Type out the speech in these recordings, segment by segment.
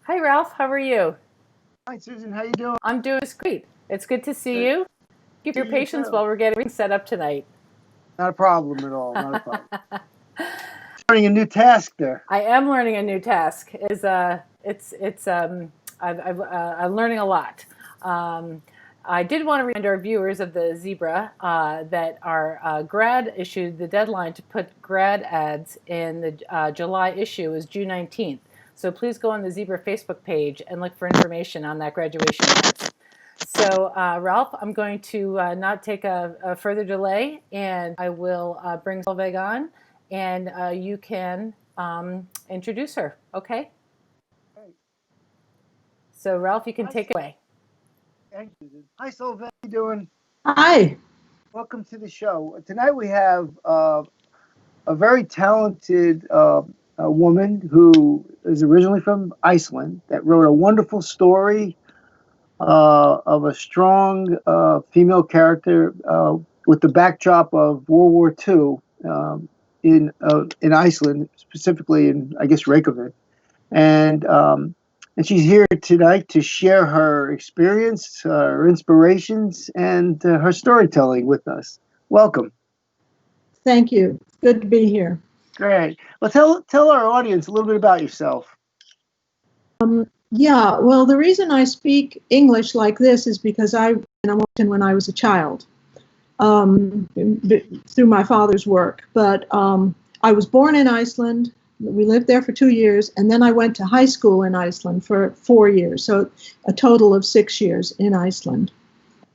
Hi, Ralph. How are you? Hi, Susan. How you doing? I'm doing great. It's good to see you. Give See your you patience too. while we're getting set up tonight. Not a problem at all. Not a problem. Starting a new task there. I am learning a new task. I'm learning a lot. I did want to remind our viewers of the Zebra that our grad issue, the deadline to put grad ads in the July issue is June 19th. So please go on the Zebra Facebook page and look for information on that graduation ads. So, Ralph, I'm going to not take a further delay, and I will bring Solveig on, and you can introduce her. Okay? Hey, So, Ralph, you can hi, take it away. thanks, Susan. Hi, Solveig. How you doing? Hi. Welcome to the show. Tonight we have a very talented a woman who is originally from Iceland that wrote a wonderful story of a strong female character with the backdrop of World War II in Iceland, specifically in, I guess, Reykjavik. And and she's here tonight to share her experience, her inspirations, and her storytelling with us. Welcome. Thank you. Good to be here. Great. Well, tell our audience a little bit about yourself. Yeah, well, the reason I speak English like this is because I was in Washington when I was a child, through my father's work. But I was born in Iceland. We lived there for 2 years, and then I went to high school in Iceland for 4 years, so a total of 6 years in Iceland.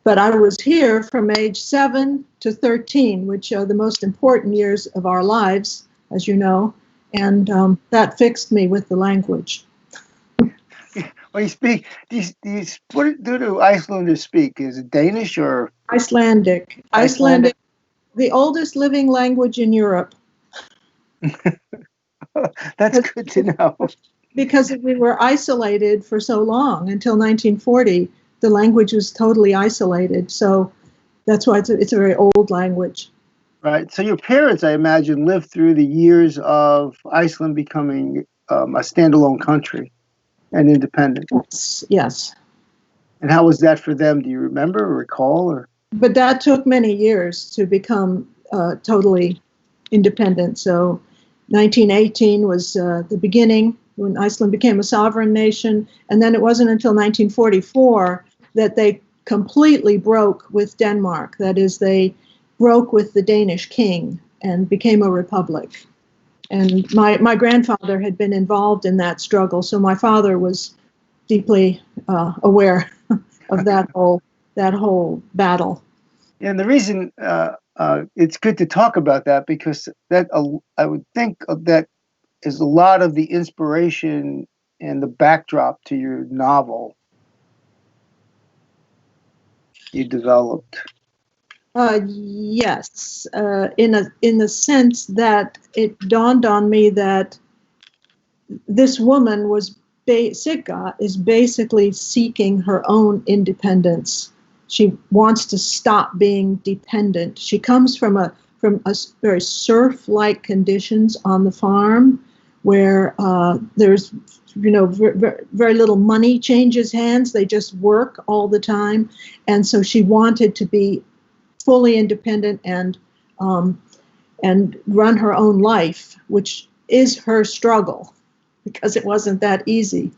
But I was here from age 7 to 13, which are the most important years of our lives, as you know, and that fixed me with the language. When you speak, what do Icelanders speak? Is it Danish or Icelandic. Icelandic, the oldest living language in Europe. That's good to know. Because we were isolated for so long until 1940. The language was totally isolated. So that's why it's a very old language. Right. So your parents, I imagine, lived through the years of Iceland becoming a standalone country and independent. Yes, yes. And how was that for them? Do you remember or recall? Or But that took many years to become totally independent. So 1918 was the beginning when Iceland became a sovereign nation. And then it wasn't until 1944 that they completely broke with Denmark. That is, they broke with the Danish king and became a republic. And my grandfather had been involved in that struggle, so my father was deeply aware of that whole battle. and the reason it's good to talk about that because that I would think that is a lot of the inspiration and the backdrop to your novel you developed. Yes, in the sense that it dawned on me that this woman Sigga is basically seeking her own independence. She wants to stop being dependent. She comes from a very serf-like conditions on the farm, where there's very little money changes hands. They just work all the time, and so she wanted to be fully independent and run her own life, which is her struggle, because it wasn't that easy.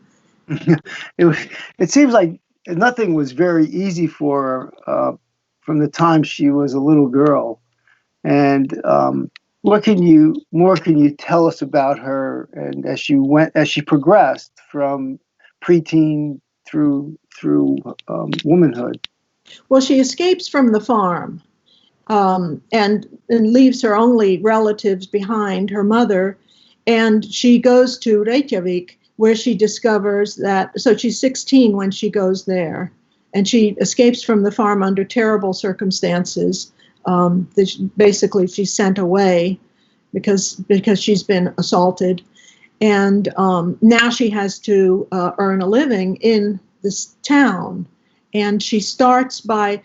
It seems like nothing was very easy for her from the time she was a little girl. And what can you tell us about her and as she progressed from preteen through womanhood? Well, she escapes from the farm and leaves her only relatives behind, her mother, and she goes to Reykjavik, where she discovers that, so she's 16 when she goes there, and she escapes from the farm under terrible circumstances. Basically, she's sent away because she's been assaulted, and now she has to earn a living in this town, and she starts by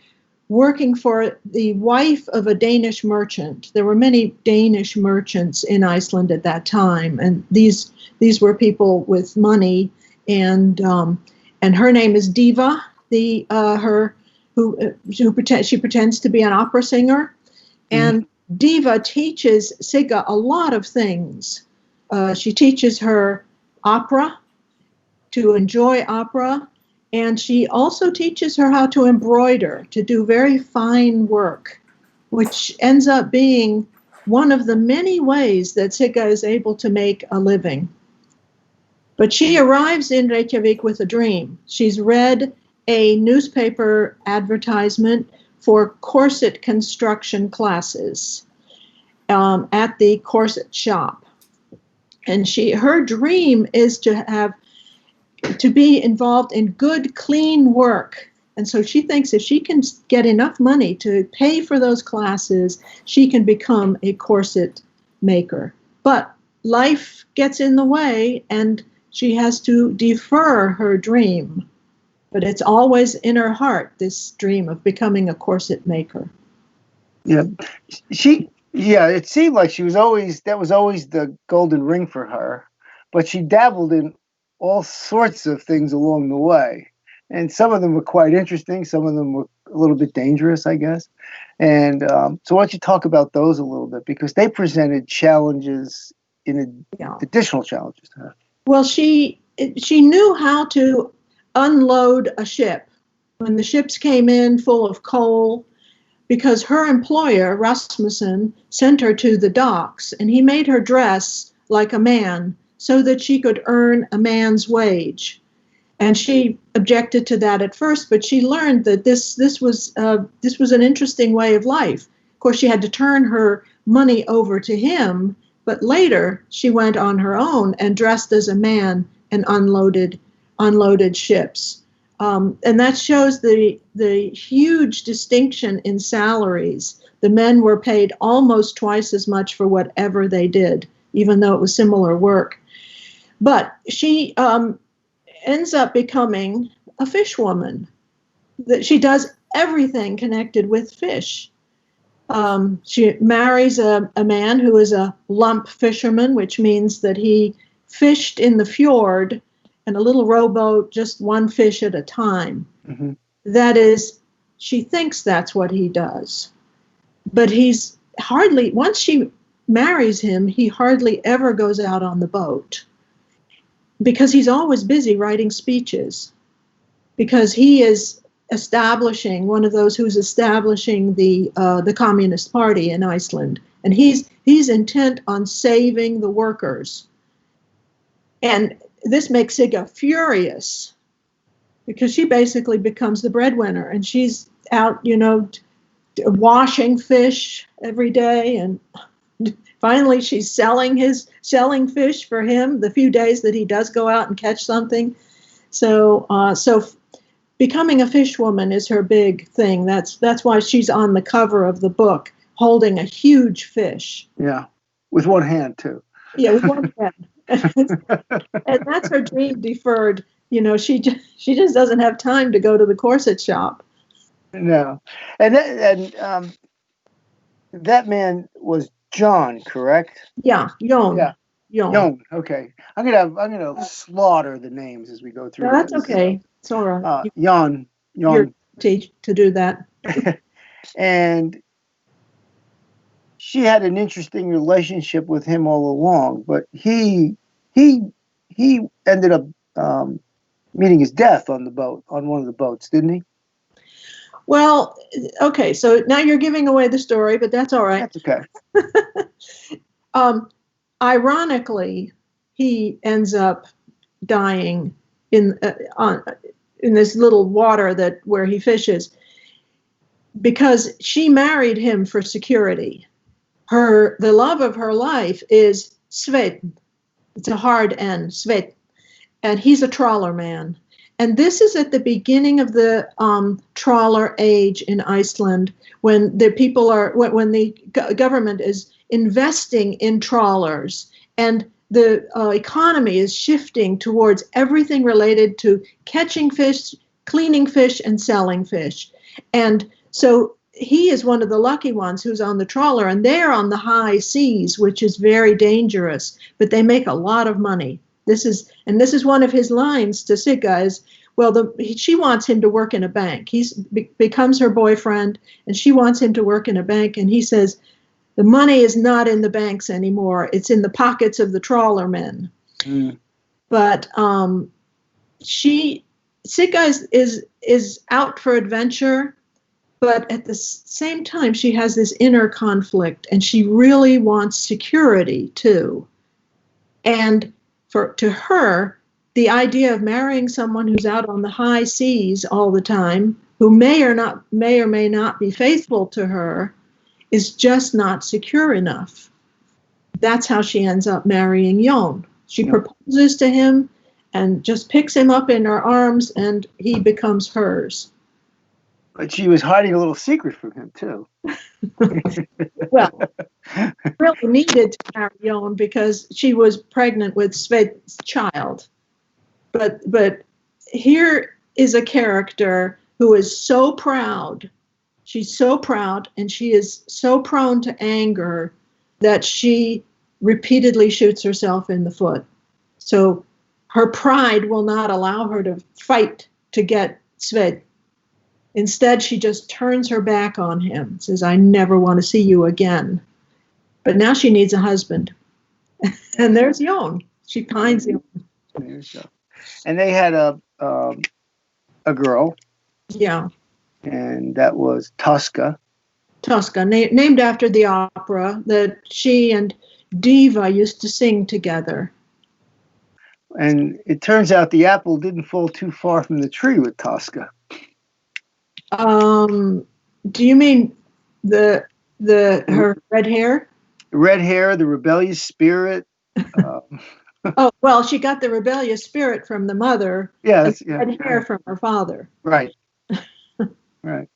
working for the wife of a Danish merchant. There were many Danish merchants in Iceland at that time, and these were people with money, and her name is Diva. She pretends to be an opera singer, and Diva teaches Sigga a lot of things. She teaches her opera, to enjoy opera, and she also teaches her how to embroider, to do very fine work, which ends up being one of the many ways that Sigga is able to make a living. But she arrives in Reykjavik with a dream. She's read a newspaper advertisement for corset construction classes at the corset shop. And her dream is to be involved in good, clean work. And so she thinks if she can get enough money to pay for those classes, she can become a corset maker. But life gets in the way, and she has to defer her dream. But it's always in her heart, this dream of becoming a corset maker. Yeah. It seemed like that was always the golden ring for her. But she dabbled in all sorts of things along the way. And some of them were quite interesting. Some of them were a little bit dangerous, I guess. And so why don't you talk about those a little bit? Because they presented challenges, additional challenges to her. Well, she knew how to unload a ship when the ships came in full of coal, because her employer, Rasmussen, sent her to the docks, and he made her dress like a man so that she could earn a man's wage. And she objected to that at first, but she learned that this was an interesting way of life. Of course, she had to turn her money over to him, but later she went on her own and dressed as a man and unloaded ships. And that shows the huge distinction in salaries. The men were paid almost twice as much for whatever they did, even though it was similar work. But she ends up becoming a fishwoman. That she does everything connected with fish. She marries a man who is a lump fisherman, which means that he fished in the fjord in a little rowboat, just one fish at a time. Mm-hmm. That is, she thinks that's what he does. But once she marries him, he hardly ever goes out on the boat, because he's always busy writing speeches, because he is one of those who's establishing the Communist Party in Iceland, and he's intent on saving the workers. And this makes Sigga furious, because she basically becomes the breadwinner, and she's out, washing fish every day, and finally she's selling fish for him the few days that he does go out and catch something. So becoming a fishwoman is her big thing. That's why she's on the cover of the book holding a huge fish. Yeah, with one hand too. Yeah, with one hand. And that's her dream deferred. She just doesn't have time to go to the corset shop. No, and that man was John, correct? Yeah, Jon. Yeah, Jon. Okay, I'm gonna slaughter the names as we go through. No, that's okay. It's all right. Jon. You're teach to do that. And she had an interesting relationship with him all along, but he ended up meeting his death on one of the boats, didn't he? Well, okay, so now you're giving away the story, but that's all right. That's okay. Ironically, he ends up dying in this little water where he fishes, because she married him for security. The love of her life is Sveinn. It's a hard N, Sveinn, and he's a trawler man. And this is at the beginning of the trawler age in Iceland, when when the government is investing in trawlers, and the economy is shifting towards everything related to catching fish, cleaning fish, and selling fish. And so he is one of the lucky ones who's on the trawler, and they're on the high seas, which is very dangerous, but they make a lot of money. This is one of his lines to Sigga is, well, she wants him to work in a bank. Becomes her boyfriend, and she wants him to work in a bank. And he says, the money is not in the banks anymore. It's in the pockets of the trawlermen. Mm. But Sigga is out for adventure, but at the same time, she has this inner conflict, and she really wants security too. And to her, the idea of marrying someone who's out on the high seas all the time, who may or may not be faithful to her, is just not secure enough. That's how she ends up marrying Jon. She proposes to him and just picks him up in her arms, and he becomes hers. But she was hiding a little secret from him, too. Well, really needed to marry Jon because she was pregnant with Sved's child. But here is a character who is so proud. She's so proud, and she is so prone to anger that she repeatedly shoots herself in the foot. So her pride will not allow her to fight to get Sved. Instead, she just turns her back on him, says, I never want to see you again. But now she needs a husband. And there's Jon. She finds him. And they had a girl. Yeah. And that was Tosca. Tosca, named after the opera that she and Diva used to sing together. And it turns out the apple didn't fall too far from the tree with Tosca. Do you mean her red hair? The red hair, the rebellious spirit. Oh, well, she got the rebellious spirit from the mother. Yeah, red hair from her father. Right. Right.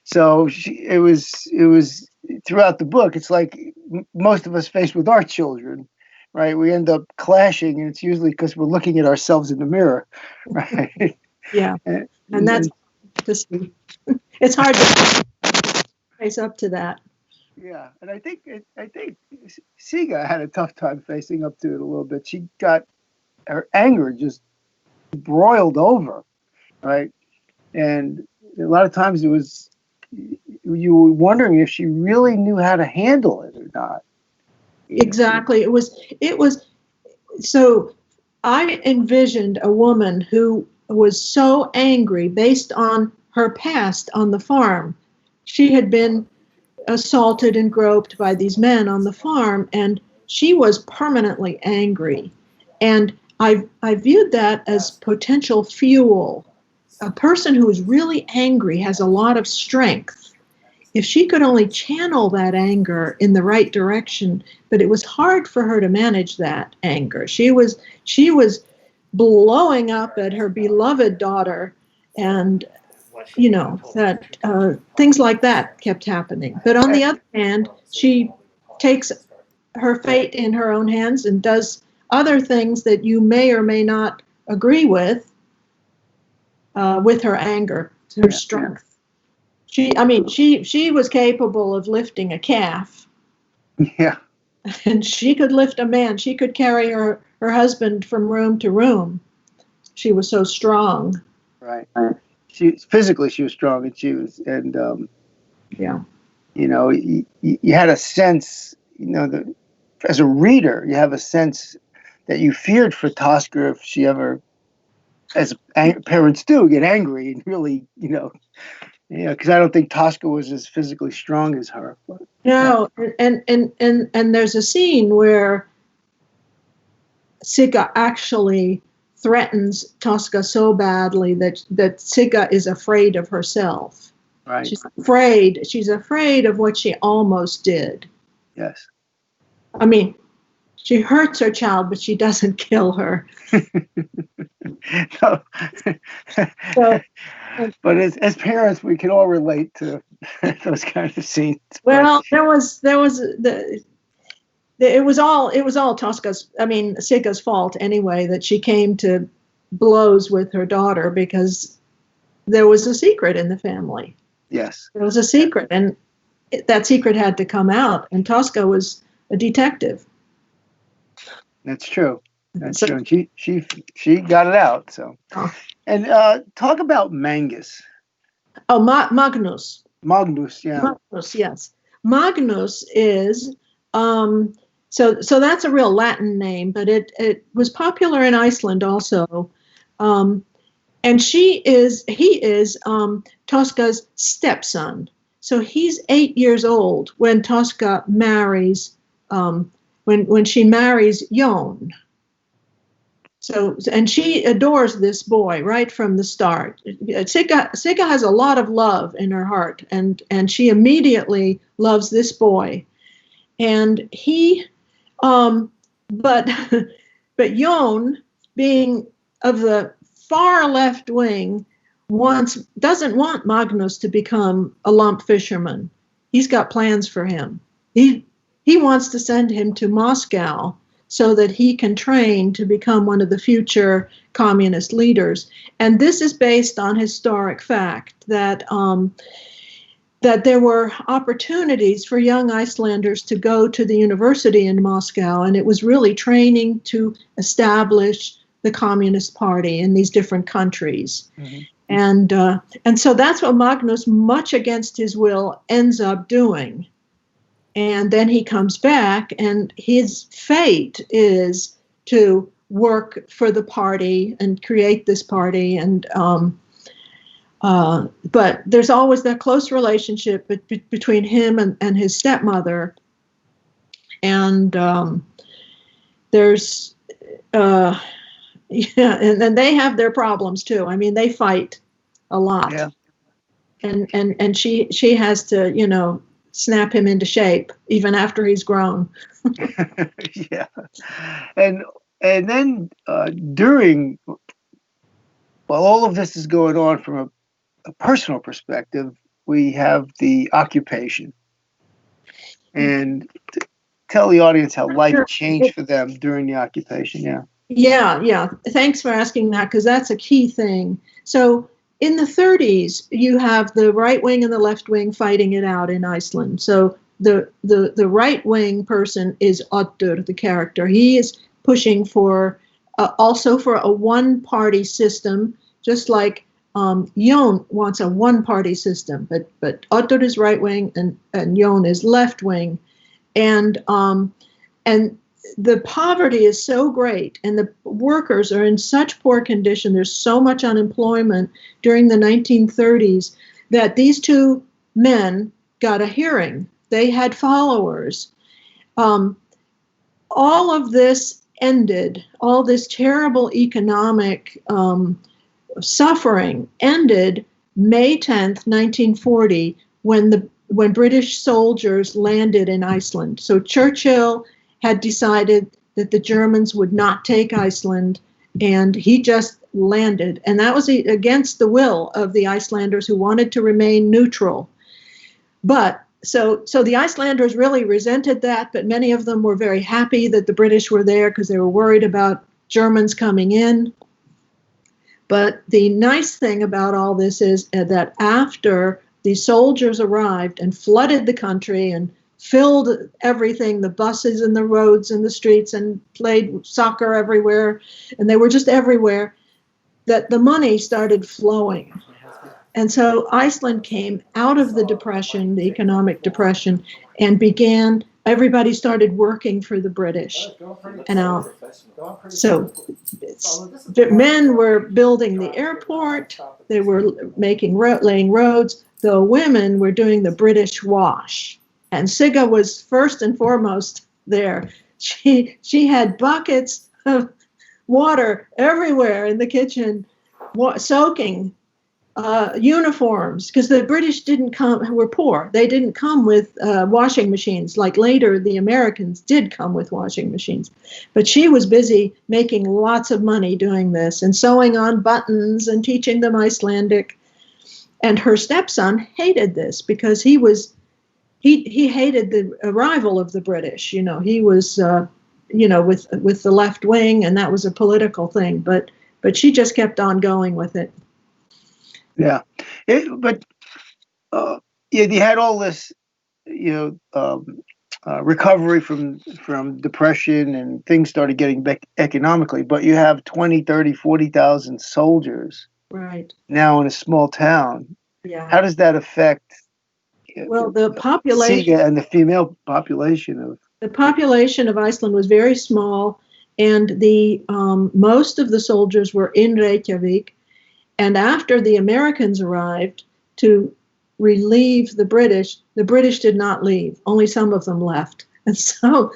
So it was throughout the book. It's like most of us face with our children, right? We end up clashing, and it's usually because we're looking at ourselves in the mirror, right? Yeah, and that's just it's hard to face up to that. Yeah, and I think Sigga had a tough time facing up to it a little bit. She got her anger just broiled over, right? And a lot of times you were wondering if she really knew how to handle it or not. Exactly. It was so I envisioned a woman who was so angry based on her past on the farm. She had been assaulted and groped by these men on the farm, and she was permanently angry. And I viewed that as potential fuel. A person who is really angry has a lot of strength. If she could only channel that anger in the right direction, but it was hard for her to manage that anger. She was blowing up at her beloved daughter, and that things like that kept happening. But on the other hand, she takes her fate in her own hands and does other things that you may or may not agree with her anger, her strength. She was capable of lifting a calf. Yeah. And she could lift a man. She could carry her husband from room to room. She was so strong. Right. She was strong, and yeah. You had a sense, as a reader, you have a sense that you feared for Tosca if she ever, as parents do, get angry and really, because I don't think Tosca was as physically strong as her. But, no, and there's a scene where Sigga actually threatens Tosca so badly that Sigga is afraid of herself. Right. She's afraid of what she almost did. Yes. I mean, she hurts her child, but she doesn't kill her. No. But as parents, we can all relate to those kinds of scenes. Well, it was all Sigga's fault anyway, that she came to blows with her daughter because there was a secret in the family. Yes. There was a secret, and that secret had to come out, and Tosca was a detective. That's true. That's So, true. And she got it out. So, oh, and talk about Mangus. Magnus. Magnus, yeah. Magnus, yes. Magnus is so that's a real Latin name, but it was popular in Iceland also. Um, and he is Tosca's stepson. So he's 8 years old when Tosca marries when she marries Jon. So, and she adores this boy right from the start. Sigga has a lot of love in her heart, and she immediately loves this boy. And he, but but Jon, being of the far left wing, doesn't want Magnus to become a lump fisherman. He's got plans for him. He wants to send him to Moscow so that he can train to become one of the future communist leaders. And this is based on historic fact that that there were opportunities for young Icelanders to go to the university in Moscow, and it was really training to establish the Communist Party in these different countries. Mm-hmm. And so that's what Magnus, much against his will, ends up doing. And then he comes back, and his fate is to work for the party and create this party. And but there's always that close relationship between him and his stepmother. And there's and then they have their problems too. I mean, they fight a lot. Yeah. And she has to, snap him into shape even after he's grown. Yeah. And then during, while all of this is going on from a personal perspective, we have the occupation. And tell the audience how life changed for them during the occupation. Yeah. Thanks for asking that, because that's a key thing. So in the 30s, you have the right wing and the left wing fighting it out in Iceland. So the right wing person is Oddur, the character. He is pushing for also for a one-party system, just like Jon wants a one-party system. But Oddur is right wing and Jon is left wing, and the poverty is so great, and the workers are in such poor condition. There's so much unemployment during the 1930s that these two men got a hearing. They had followers. All of this ended, all this terrible economic suffering ended May 10th, 1940, when British soldiers landed in Iceland. So Churchill had decided that the Germans would not take Iceland, and he just landed. And that was against the will of the Icelanders, who wanted to remain neutral. But so the Icelanders really resented that, but many of them were very happy that the British were there because they were worried about Germans coming in. But the nice thing about all this is that after the soldiers arrived and flooded the country and filled everything, the buses and the roads and the streets, and played soccer everywhere, and they were just everywhere, that the money started flowing. And so Iceland came out of the depression, the economic depression, and everybody started working for the British. And so men were building the airport, they were laying roads, the women were doing the British wash. And Sigga was first and foremost there. She had buckets of water everywhere in the kitchen, soaking uniforms, because the British were poor. They didn't come with washing machines like later the Americans did come with washing machines. But she was busy making lots of money doing this and sewing on buttons and teaching them Icelandic. And her stepson hated this because he hated the arrival of the British. He was, with the left wing, and that was a political thing. But she just kept on going with it. Yeah, you had all this, recovery from depression, and things started getting back economically. But you have 20, 30, 40,000 soldiers Right. now in a small town. Yeah. How does that affect Well, the population Sigga and the female population of? The population of Iceland was very small, and the most of the soldiers were in Reykjavík. And after the Americans arrived to relieve the British did not leave. Only some of them left. And so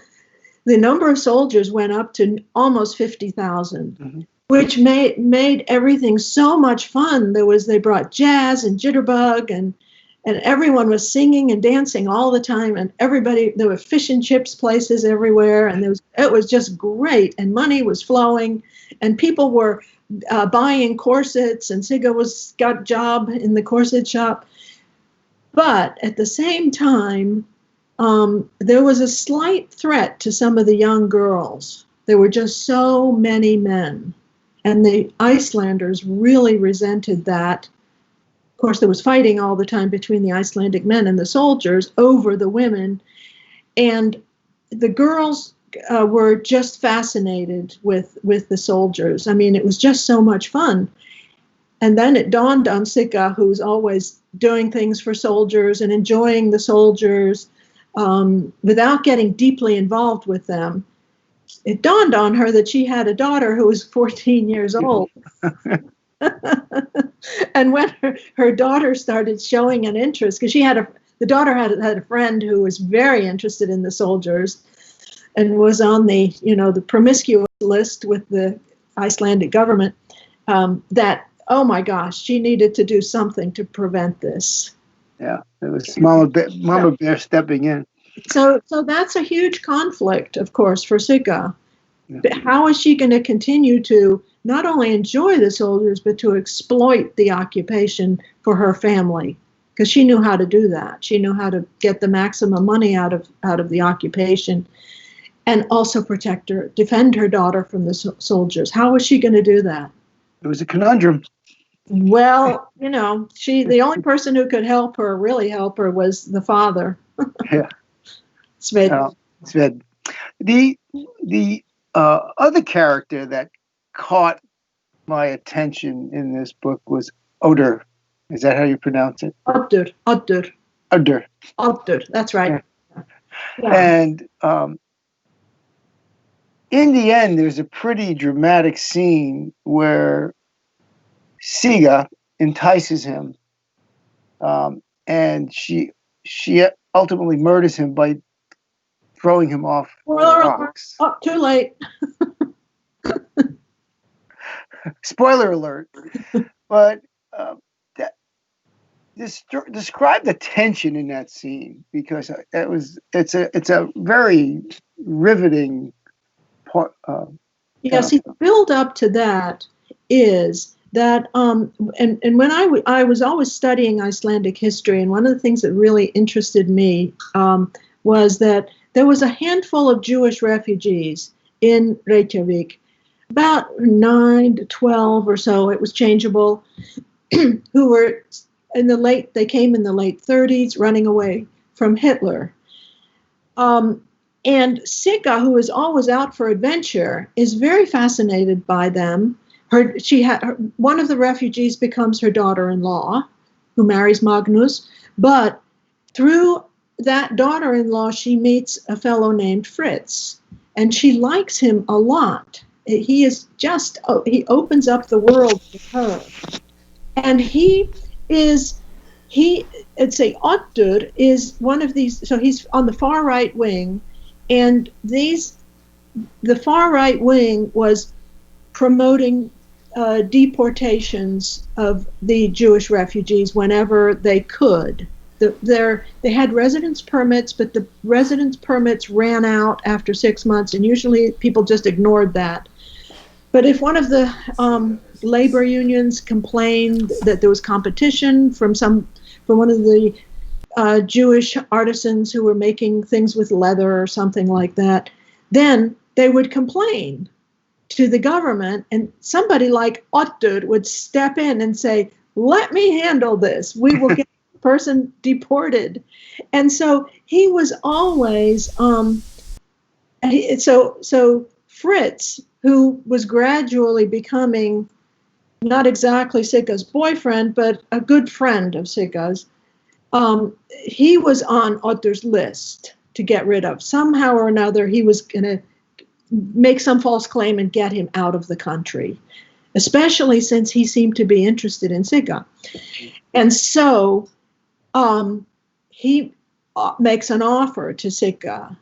the number of soldiers went up to almost 50,000, mm-hmm. which made everything so much fun. They brought jazz and jitterbug, and everyone was singing and dancing all the time, and there were fish and chips places everywhere, and it was just great, and money was flowing, and people were buying corsets, and Sigga got a job in the corset shop. But at the same time, there was a slight threat to some of the young girls. There were just so many men, and the Icelanders really resented that. Of course, there was fighting all the time between the Icelandic men and the soldiers over the women. And the girls were just fascinated with the soldiers. I mean, it was just so much fun. And then it dawned on Sigga, who's always doing things for soldiers and enjoying the soldiers without getting deeply involved with them. It dawned on her that she had a daughter who was 14 years old. And when her daughter started showing an interest, because the daughter had a friend who was very interested in the soldiers and was on the promiscuous list with the Icelandic government, that, oh my gosh, she needed to do something to prevent this. Yeah, it was Mama Bear stepping in. So that's a huge conflict, of course, for Sigga. Yeah. How is she going to continue to not only enjoy the soldiers, but to exploit the occupation for her family? Because she knew how to do that. She knew how to get the maximum money out of the occupation, and also defend her daughter from the soldiers. How was she going to do that? It was a conundrum. Well, the only person who could really help her, was the father. Yeah. Sved. Sved. The other character that caught my attention in this book was Oddur. Is that how you pronounce it? Oddur. That's right. Yeah. And in the end, there's a pretty dramatic scene where Sigga entices him, and she ultimately murders him by throwing him off the rocks. Oh, too late. Spoiler alert. But describe the tension in that scene, because it's a very riveting part. See, the build up to that is that and when I was always studying Icelandic history, and one of the things that really interested me was that there was a handful of Jewish refugees in Reykjavík, about 9 to 12 or so, it was changeable, who were they came in the late 30s, running away from Hitler. And Sigga, who is always out for adventure, is very fascinated by them. One of the refugees becomes her daughter-in-law, who marries Magnus, but through that daughter-in-law, she meets a fellow named Fritz, and she likes him a lot. He opens up the world to her. And Oddur is one of these, so he's on the far right wing, and the far right wing was promoting deportations of the Jewish refugees whenever they could. They had residence permits, but the residence permits ran out after 6 months, and usually people just ignored that. But if one of the labor unions complained that there was competition from one of the Jewish artisans who were making things with leather or something like that, then they would complain to the government, and somebody like Oddur would step in and say, "Let me handle this. We will get person deported. And so he was always, so Fritz, who was gradually becoming not exactly Sigga's boyfriend, but a good friend of Sigga's, he was on Otter's list to get rid of. Somehow or another, he was going to make some false claim and get him out of the country, especially since he seemed to be interested in Sigga. And so he makes an offer to Sigga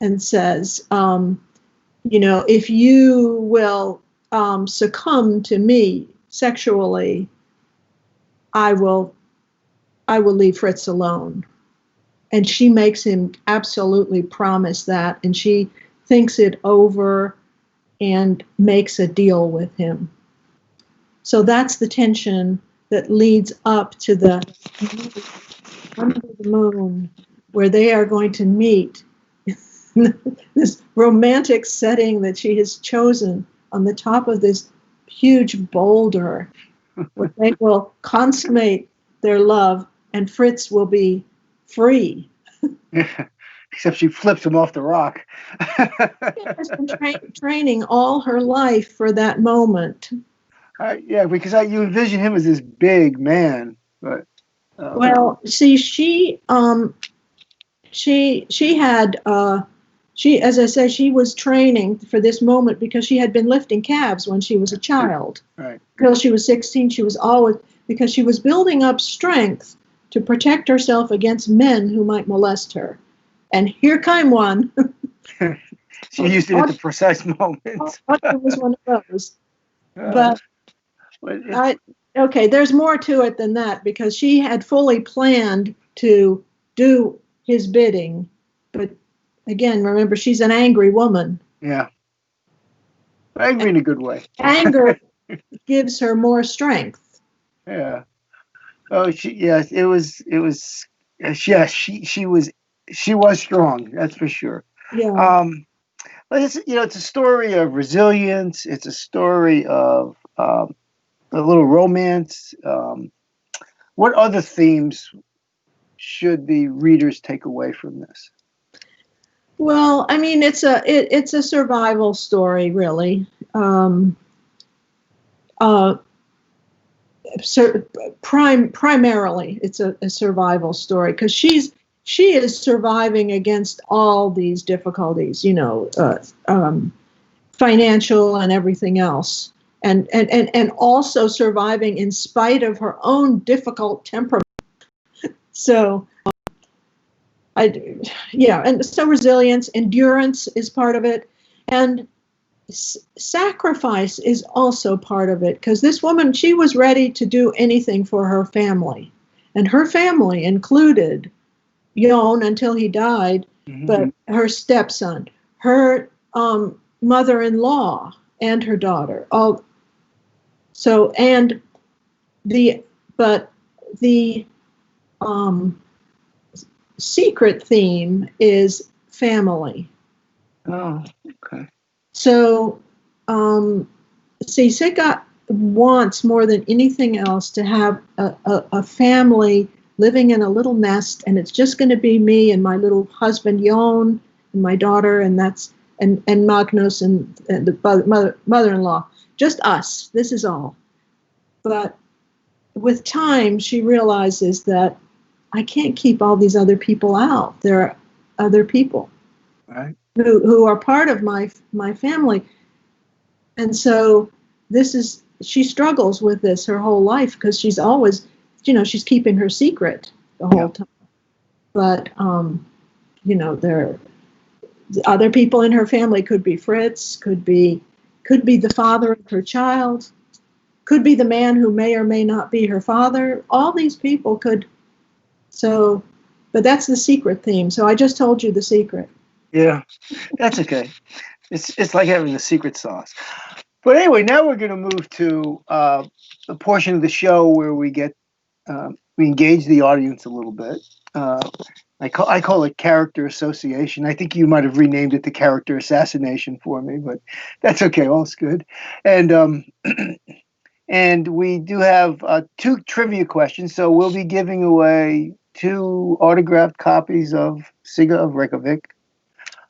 and says, if you will succumb to me sexually, I will leave Fritz alone. And she makes him absolutely promise that, and she thinks it over and makes a deal with him. So that's the tension that leads up to the under the moon, where they are going to meet. This romantic setting that she has chosen on the top of this huge boulder, where they will consummate their love, and Fritz will be free. Except she flips him off the rock. She has been training all her life for that moment. Yeah, because you envision him as this big man, but well, see, she had as I say, she was training for this moment because she had been lifting calves when she was a child. Right. Until she was 16, she was always, because she was building up strength to protect herself against men who might molest her. And here came one. She used it at the precise moment. It was one of those. But there's more to it than that, because she had fully planned to do his bidding. But again, remember, she's an angry woman. Yeah. Angry in a good way. Anger gives her more strength. Yeah. Oh, she was strong, that's for sure. Yeah. It's a story of resilience. It's a story of a little romance. What other themes should the readers take away from this? Well, I mean, it's a survival story, really. Primarily, it's a survival story, because she is surviving against all these difficulties, financial and everything else, and also surviving in spite of her own difficult temperament. So, and so resilience, endurance is part of it, and sacrifice is also part of it, because this woman, she was ready to do anything for her family, and her family included Jon until he died, but her stepson, her mother-in-law, and her daughter. But the secret theme is family. Oh, okay. So, Sigga wants more than anything else to have a family living in a little nest, and it's just going to be me and my little husband Jon and my daughter, and Magnus and the mother-in-law, just us. This is all. But with time, she realizes that I can't keep all these other people out. There are other people, right, who are part of my family, and so she struggles with this her whole life, because she's always, she's keeping her secret the whole time. But there other people in her family. Could be Fritz, could be the father of her child, could be the man who may or may not be her father. All these people could. So, but that's the secret theme. So I just told you the secret. Yeah, that's okay. It's like having the secret sauce. But anyway, now we're going to move to a portion of the show where we engage the audience a little bit. I call it character association. I think you might have renamed it the character assassination for me, but that's okay. All's good. And And we do have 2 trivia questions. So we'll be giving away 2 autographed copies of Sigga of Reykjavík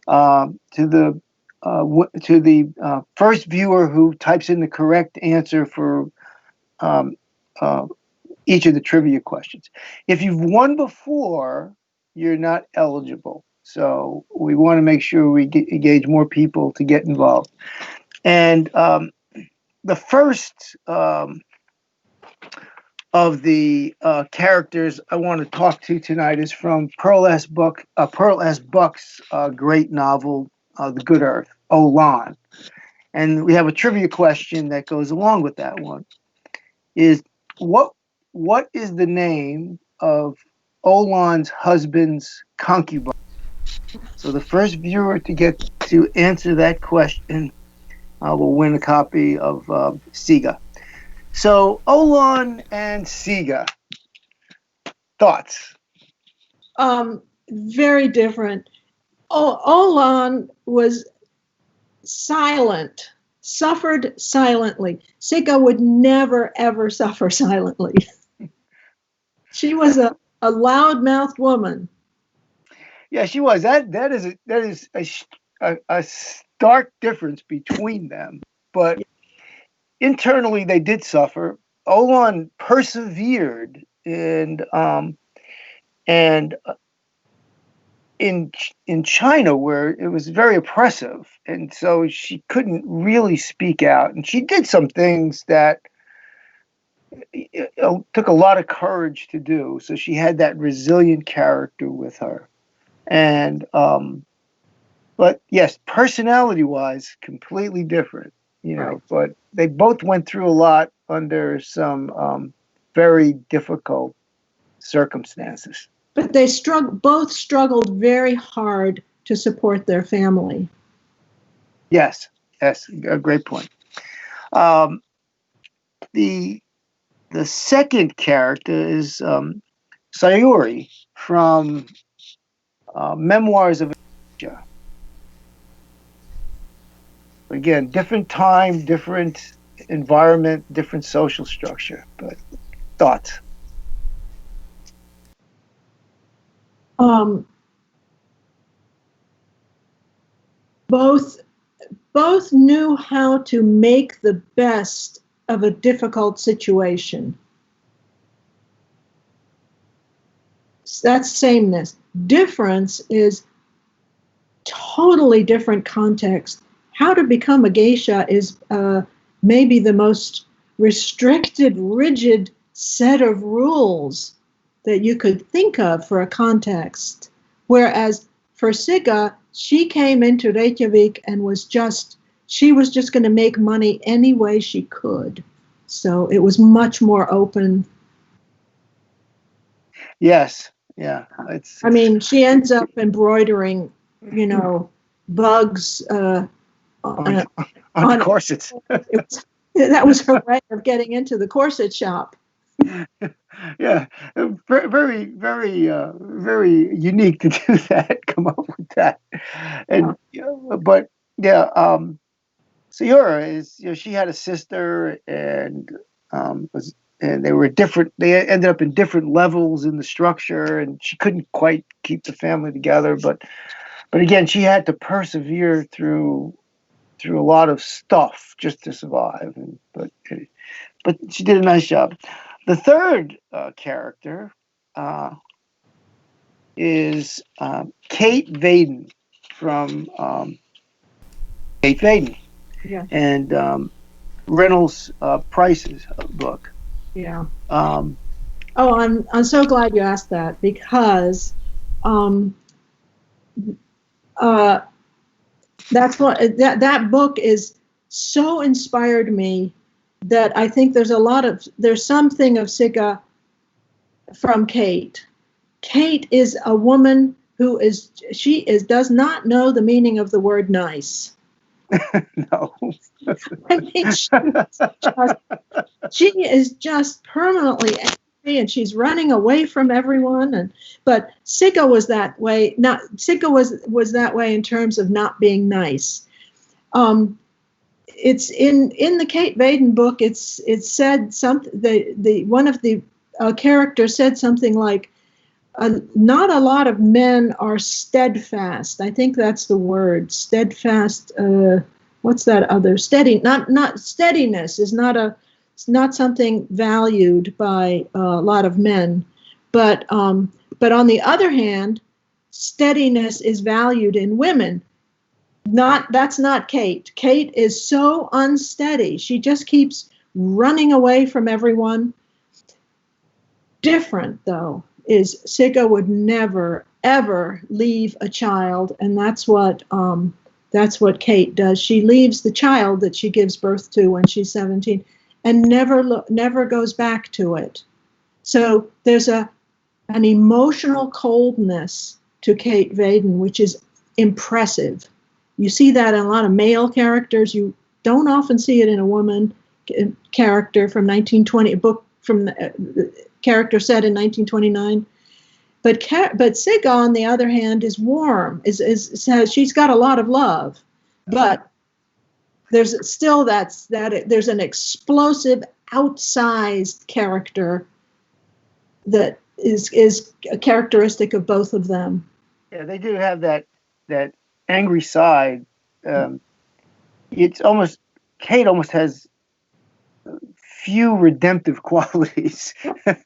to the first viewer who types in the correct answer for each of the trivia questions. If you've won before, you're not eligible. So we want to make sure we engage more people to get involved. And the first of the characters I want to talk to tonight is from Pearl S. Buck's great novel, The Good Earth, Olan. And we have a trivia question that goes along with that one. Is what is the name of Olan's husband's concubine? So the first viewer to get to answer that question will win a copy of Sigga. So Olan and Sigga, thoughts? Very different. Olan was silent, suffered silently. Sigga would never, ever suffer silently. She was a loud-mouthed woman. Yeah, she was. That is a stark difference between them. But internally, they did suffer. Olan persevered, and in China, where it was very oppressive, and so she couldn't really speak out. And she did some things that took a lot of courage to do. So she had that resilient character with her. And but yes, personality-wise, completely different, Right. But they both went through a lot under some very difficult circumstances. But they both struggled very hard to support their family. Yes, a great point. The second character is Sayuri from Memoirs of Asia. Again, different time, different environment, different social structure. But thoughts? Both knew how to make the best of a difficult situation. That's sameness. Difference is totally different context. How to become a geisha is maybe the most restricted, rigid set of rules that you could think of for a context. Whereas for Sigga, she came into Reykjavik and she was just going to make money any way she could. So it was much more open. Yes. Yeah. I mean, she ends up embroidering, bugs on corsets. That was her way of getting into the corset shop. Yeah, very, very, very unique to do that. Come up with that, and but yeah, Sayura is she had a sister and they were different. They ended up in different levels in the structure, and she couldn't quite keep the family together. But again, she had to persevere through a lot of stuff just to survive. But she did a nice job. The third character is Kate Vaden from Kate Vaden, and Reynolds Price's book. Yeah. I'm so glad you asked that, because that's what that book is so inspired me, that I think there's something of Sigga from Kate. Kate is a woman who does not know the meaning of the word nice. No. I mean, she is just permanently angry, and she's running away from everyone. But Sigga was that way. Sigga was that way in terms of not being nice. it's in the Kate Vaden book. It's said something. The one of the characters said something like, "Not a lot of men are steadfast." I think that's the word, steadfast. What's that other steady? Not steadiness is not something valued by a lot of men, but on the other hand, steadiness is valued in women. That's not Kate. Kate is so unsteady. She just keeps running away from everyone. Different, though, is Sigga would never ever leave a child, and that's what Kate does. She leaves the child that she gives birth to when she's 17, and never goes back to it. So there's an emotional coldness to Kate Vaden, which is impressive. You see that in a lot of male characters. You don't often see it in a woman character from 1920, a book from the character set in 1929. But Sigga, on the other hand, is warm. She's got a lot of love, but there's still there's an explosive, outsized character that is a characteristic of both of them. Yeah, they do have that angry side. It's almost, Kate almost has few redemptive qualities. Where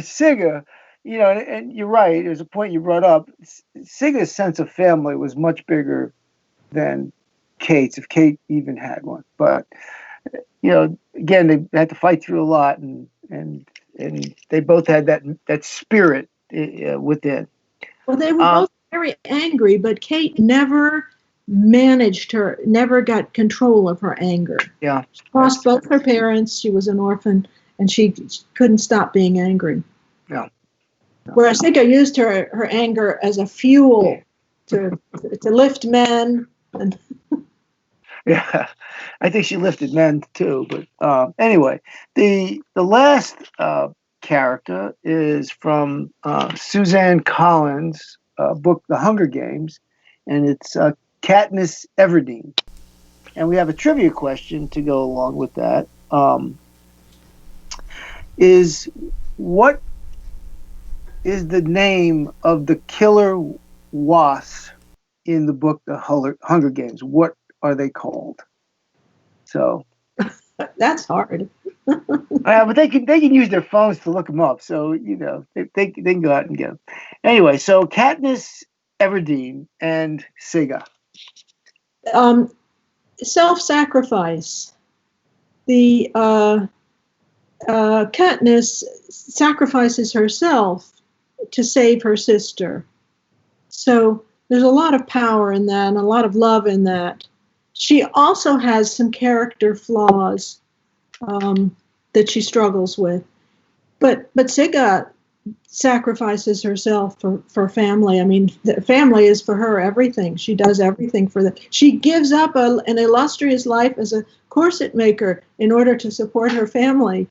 Sigga, and you're right, there's a point you brought up. Sigga's sense of family was much bigger than Kate's, if Kate even had one. But again, they had to fight through a lot, and they both had that spirit within. Well, they were both very angry, but Kate never never got control of her anger. Yeah. She lost both her parents. She was an orphan, and she couldn't stop being angry. Yeah. Whereas Sigga used her anger as a fuel to lift men. And yeah, I think she lifted men too. But anyway, the last character is from Suzanne Collins' book, The Hunger Games, and it's Katniss Everdeen. And we have a trivia question to go along with that. What is the name of the killer wasp in the book, The Hunger Games? What are they called? So that's hard. But they can use their phones to look them up. So they can go out and get them. Anyway, so Katniss Everdeen and Sigga. Self-sacrifice. The Katniss sacrifices herself to save her sister. So there's a lot of power in that and a lot of love in that. She also has some character flaws that she struggles with. But Sigga sacrifices herself for family. I mean, the family is for her everything. She does everything for them. She gives up an illustrious life as a corset maker in order to support her family,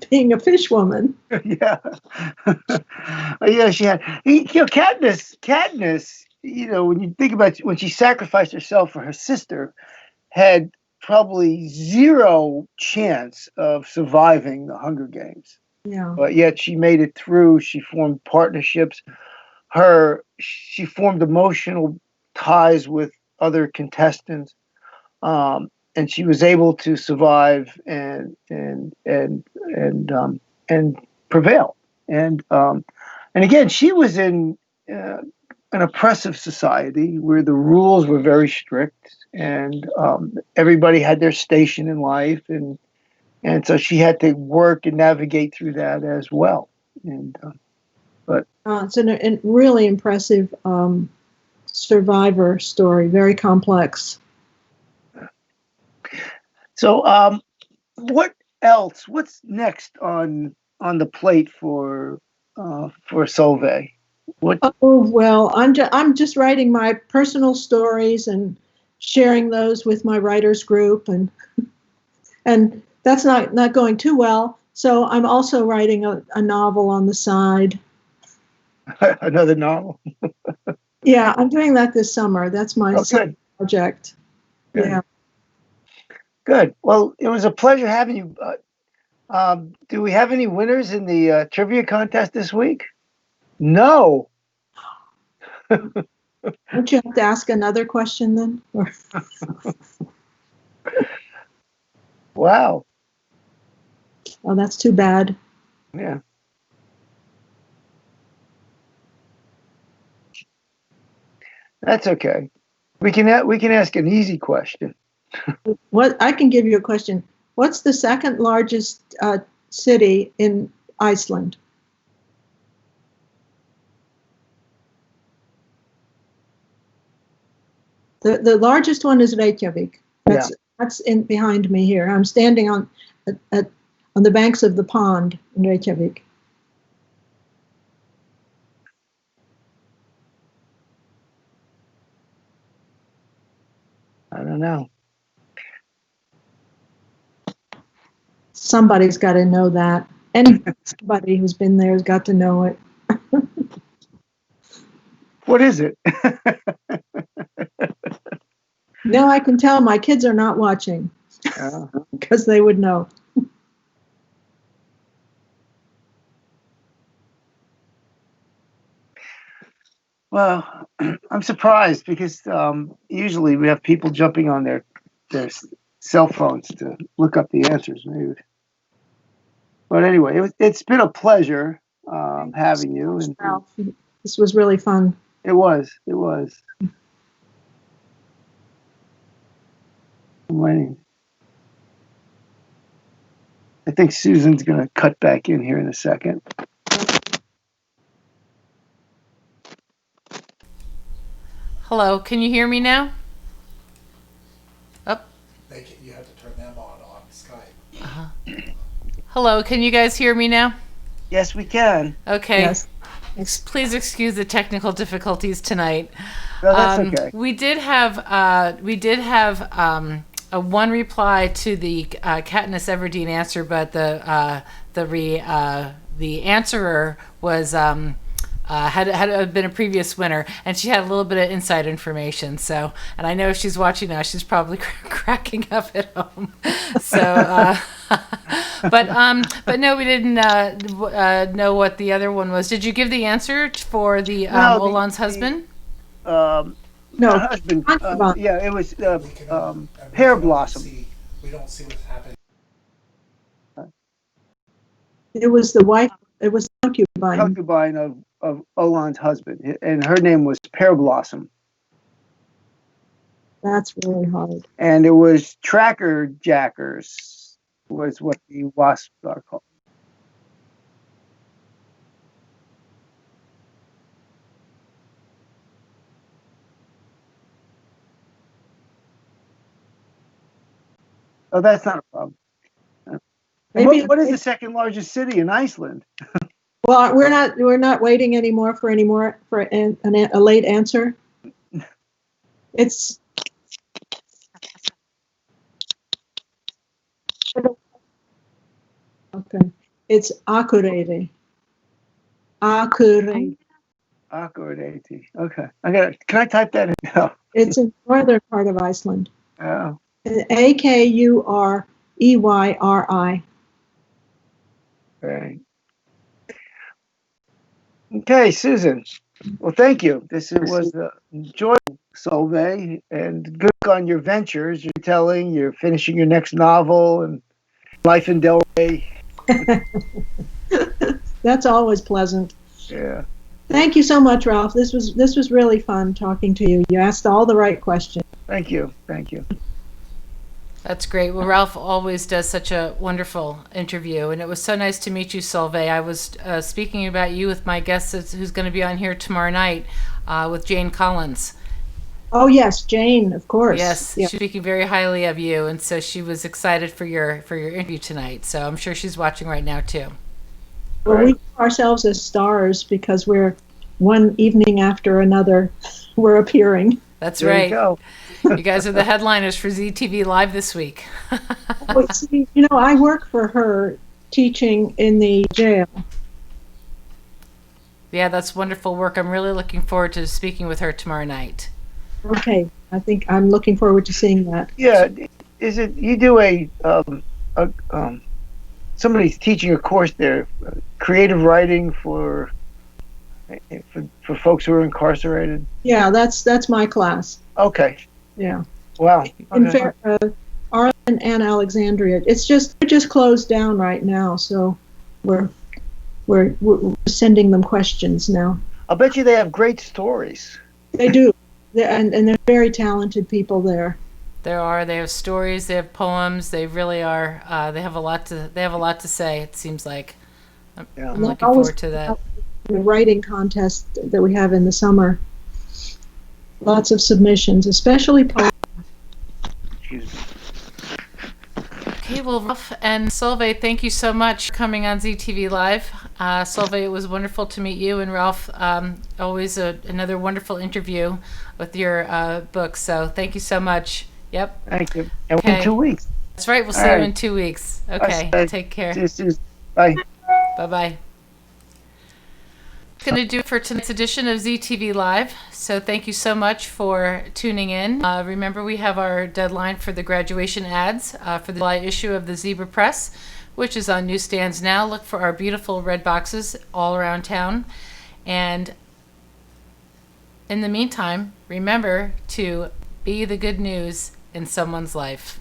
being a fishwoman. Yeah. Yeah, she had. Katniss, when you think about when she sacrificed herself for her sister, had probably zero chance of surviving the Hunger Games. Yeah. But yet she made it through. She formed partnerships. She formed emotional ties with other contestants, and she was able to survive and prevail. And again, she was in an oppressive society where the rules were very strict, and everybody had their station in life, and so she had to work and navigate through that as well. And it's a really impressive survivor story, very complex. So, what else? What's next on the plate for Solveig? What? Oh well, I'm just writing my personal stories and sharing those with my writers group, and that's not going too well. So I'm also writing a novel on the side. Another novel. Yeah, I'm doing that this summer. That's my summer project. Good. Yeah. Good. Well, it was a pleasure having you. Do we have any winners in the trivia contest this week? No. Don't you have to ask another question then? Wow. Oh, that's too bad. Yeah. That's okay. We can ask an easy question. What I can give you a question. What's the second largest city in Iceland? The largest one is Reykjavík. That's in behind me here. I'm standing on the banks of the pond in Reykjavík. I don't know. Somebody's got to know that. Anybody who's been there has got to know it. What is it? No, I can tell my kids are not watching because they would know. Well, I'm surprised because usually we have people jumping on their cell phones to look up the answers. Maybe. But anyway, it's been a pleasure having you. And Ralph, this was really fun. It was. I'm waiting. I think Susan's going to cut back in here in a second. Hello, can you hear me now? You have to turn them on Skype. Hello, can you guys hear me now? Yes, we can. Okay. Yes. Please excuse the technical difficulties tonight. No, that's okay. We did have a one reply to the Katniss Everdeen answer, but the answerer was had been a previous winner, and she had a little bit of inside information. So, and I know if she's watching now, she's probably cracking up at home. So, but no, we didn't know what the other one was. Did you give the answer for the Olan's husband? No, husband. Yeah, it was Pear Blossom. We don't see what's happening. it was the wife. It was concubine. Concubine of Olan's husband, and her name was Pear Blossom. That's really hard. And it was tracker jackers was what the wasps are called. Oh, that's not a problem. What is the second largest city in Iceland? Well, we're not waiting anymore for a late answer. It's okay. It's Akureyri. Akureyri. Akureyri. Okay. Can I type that in now? It's in the northern part of Iceland. Oh. Akureyri. Right. Okay, Susan. Well, thank you. This was enjoyable, Solveig, and good on your ventures. You're finishing your next novel and life in Delray. That's always pleasant. Yeah. Thank you so much, Ralph. This was really fun talking to you. You asked all the right questions. Thank you. That's great. Well, Ralph always does such a wonderful interview, and it was so nice to meet you, Solveig. I was speaking about you with my guest who's going to be on here tomorrow night with Jane Collins. Oh yes, Jane, of course. Yes, yeah. She's speaking very highly of you, and so she was excited for your interview tonight. So I'm sure she's watching right now too. Well, we view ourselves as stars because we're one evening after another we're appearing. That's There right. you go. You guys are the headliners for ZTV Live this week. Well, see, I work for her teaching in the jail. Yeah, that's wonderful work. I'm really looking forward to speaking with her tomorrow night. Okay, I think I'm looking forward to seeing that. Yeah. is it you do somebody's teaching a course there, creative writing for folks who are incarcerated? Yeah, that's my class. Okay. Yeah. Wow. In Okay. Arlen and Alexandria. They're just closed down right now, so we're sending them questions now. I'll bet you they have great stories. They do, and they're very talented people there. They have stories, they have poems, they really are. They have a lot to say. It seems like. Yeah. I'm looking forward to that. The writing contest that we have in the summer. Lots of submissions, especially poems. Excuse me. Okay, well, Ralph and Solveig, thank you so much for coming on ZTV Live. Solveig, it was wonderful to meet you, and Ralph, always another wonderful interview with your book. So thank you so much. Yep. Thank you. And Okay. in 2 weeks. That's right. We'll see All you right. in 2 weeks. Okay. Bye. Take care. Bye. Bye-bye. Going to do it for tonight's edition of ZTV Live. So thank you so much for tuning in. Remember, we have our deadline for the graduation ads for the July issue of the Zebra Press, which is on newsstands now. Look for our beautiful red boxes all around town. And in the meantime, remember to be the good news in someone's life.